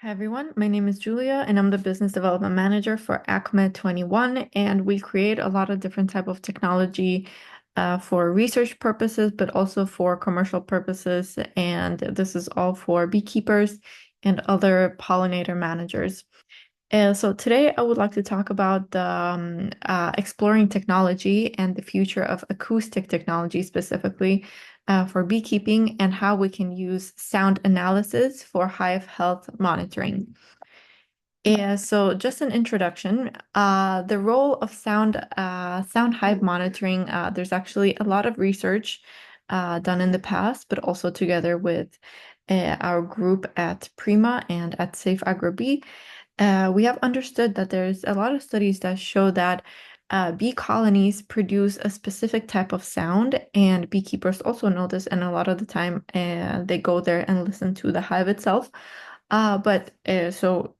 Hi everyone, my name is Julia and I'm the business development manager for Acme 21, and we create a lot of different type of technology for research purposes, but also for commercial purposes. And this is all for beekeepers and other pollinator managers. So today I would like to talk about the exploring technology and the future of acoustic technology specifically for beekeeping and how we can use sound analysis for hive health monitoring. Yeah, so just an introduction. The role of sound hive monitoring, there's actually a lot of research done in the past, but also together with our group at Prima and at Safe AgroBee. We have understood that there's a lot of studies that show that bee colonies produce a specific type of sound, and beekeepers also know this, and a lot of the time they go there and listen to the hive itself. But also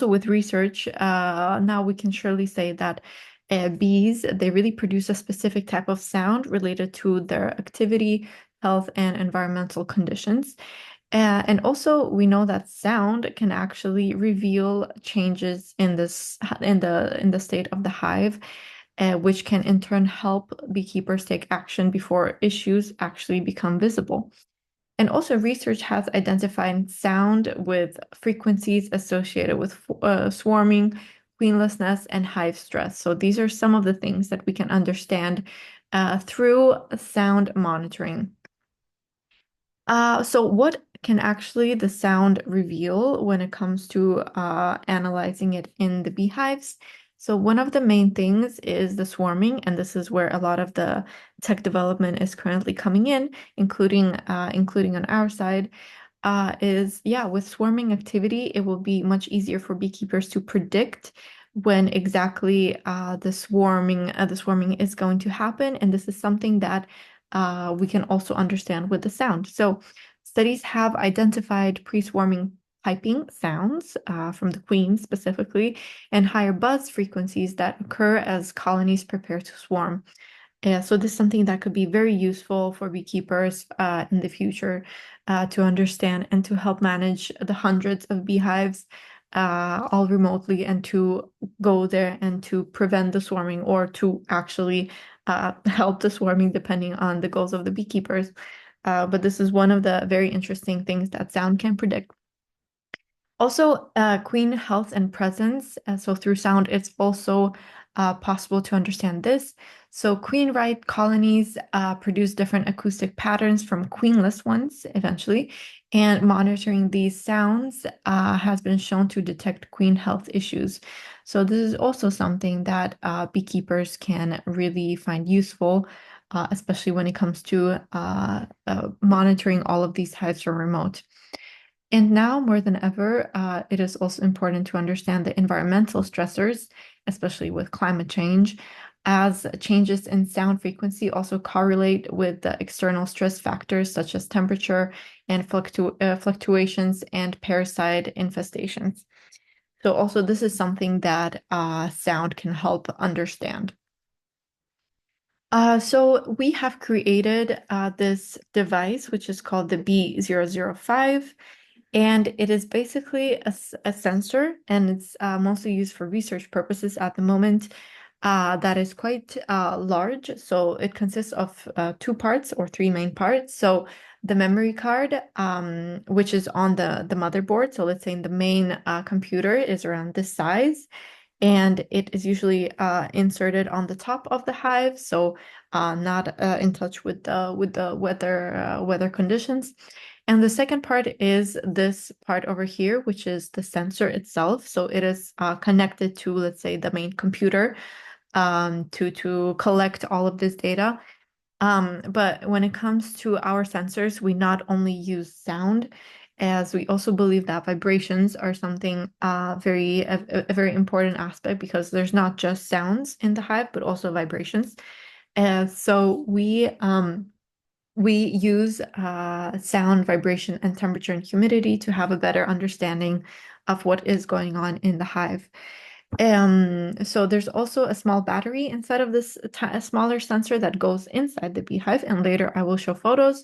with research, now we can surely say that bees, they really produce a specific type of sound related to their activity, health, and environmental conditions. And also we know that sound can actually reveal changes in the state of the hive, which can in turn help beekeepers take action before issues actually become visible. And also, research has identified sound with frequencies associated with swarming, queenlessness, and hive stress. So these are some of the things that we can understand through sound monitoring. So what can actually the sound reveal when it comes to analyzing it in the beehives? So one of the main things is the swarming, and this is where a lot of the tech development is currently coming in, including on our side. Is yeah, with swarming activity, it will be much easier for beekeepers to predict when exactly the swarming is going to happen, and this is something that we can also understand with the sound. So studies have identified pre-swarming piping sounds from the queen specifically, and higher buzz frequencies that occur as colonies prepare to swarm. Yeah, so this is something that could be very useful for beekeepers in the future to understand and to help manage the hundreds of beehives all remotely, and to go there and to prevent the swarming, or to actually help the swarming depending on the goals of the beekeepers. But this is one of the very interesting things that sound can predict. Also, queen health and presence. So through sound, it's also possible to understand this. So queen-right colonies produce different acoustic patterns from queenless ones eventually, and monitoring these sounds has been shown to detect queen health issues. So this is also something that beekeepers can really find useful, especially when it comes to monitoring all of these hives from remote. And now more than ever, it is also important to understand the environmental stressors, especially with climate change, as changes in sound frequency also correlate with the external stress factors such as temperature and fluctuations and parasite infestations. So also this is something that sound can help understand. So we have created this device, which is called the B005. And it is basically a sensor, and it's mostly used for research purposes at the moment. That is quite large. So it consists of two parts or three main parts. So the memory card, which is on the motherboard. So let's say in the main computer is around this size, and it is usually inserted on the top of the hive, so not in touch with the weather conditions. And the second part is this part over here, which is the sensor itself. So it is connected to, let's say, the main computer to collect all of this data. But when it comes to our sensors, we not only use sound, as we also believe that vibrations are something a very important aspect, because there's not just sounds in the hive, but also vibrations. So we use sound, vibration, and temperature and humidity to have a better understanding of what is going on in the hive. So there's also a small battery inside of this a smaller sensor that goes inside the beehive, and later I will show photos.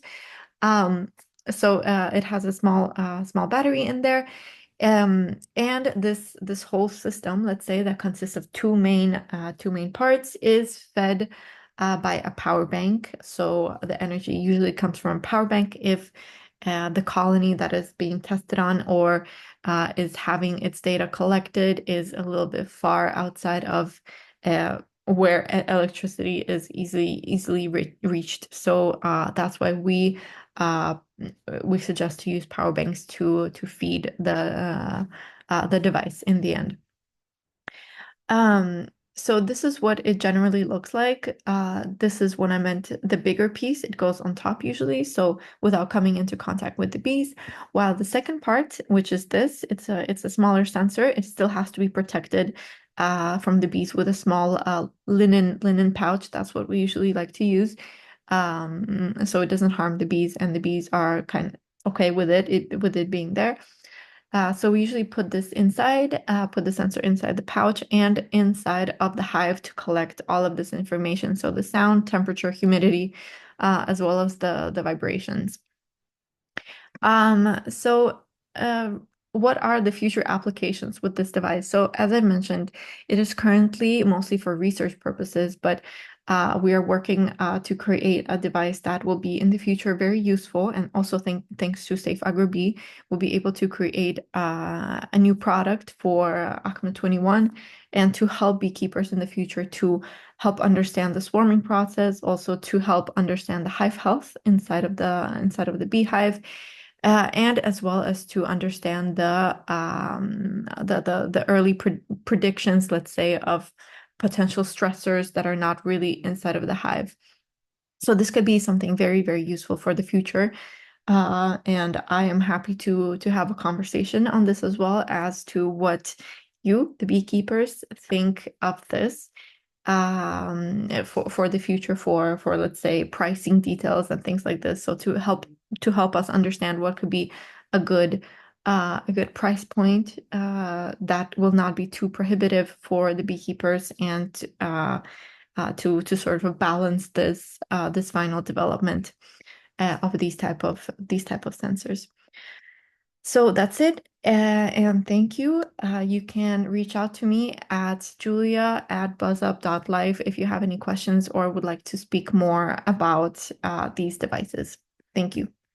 Um, So it has a small battery in there. And this whole system, let's say, that consists of two main parts, is fed by a power bank. So the energy usually comes from a power bank if the colony that is being tested on or is having its data collected is a little bit far outside of where electricity is easily reached. So that's why uh, we suggest to use power banks to feed the device in the end. Um, so this is what it generally looks like. This is what I meant, the bigger piece, it goes on top usually, so without coming into contact with the bees. While the second part, which is this, it's a smaller sensor, it still has to be protected from the bees with a small linen pouch. That's what we usually like to use. So it doesn't harm the bees, and the bees are kind of okay with it being there. So we usually put this inside, put the sensor inside the pouch and inside of the hive to collect all of this information. So the sound, temperature, humidity, as well as the vibrations. So what are the future applications with this device? So as I mentioned, it is currently mostly for research purposes, but we are working to create a device that will be in the future very useful, and also thanks to Safe AgroBee, we'll be able to create a new product for ACMA 21 and to help beekeepers in the future to help understand the swarming process, also to help understand the hive health inside of the beehive, and as well as to understand the early predictions, let's say, of potential stressors that are not really inside of the hive. So this could be something very, very useful for the future. And I am happy to have a conversation on this as well as to what you, the beekeepers, think of this for the future for let's say pricing details and things like this. So to help us understand what could be a good a good price point that will not be too prohibitive for the beekeepers, and to sort of balance this final development of these type of sensors. So that's it. And thank you. You can reach out to me at julia@buzzup.life if you have any questions or would like to speak more about these devices. Thank you.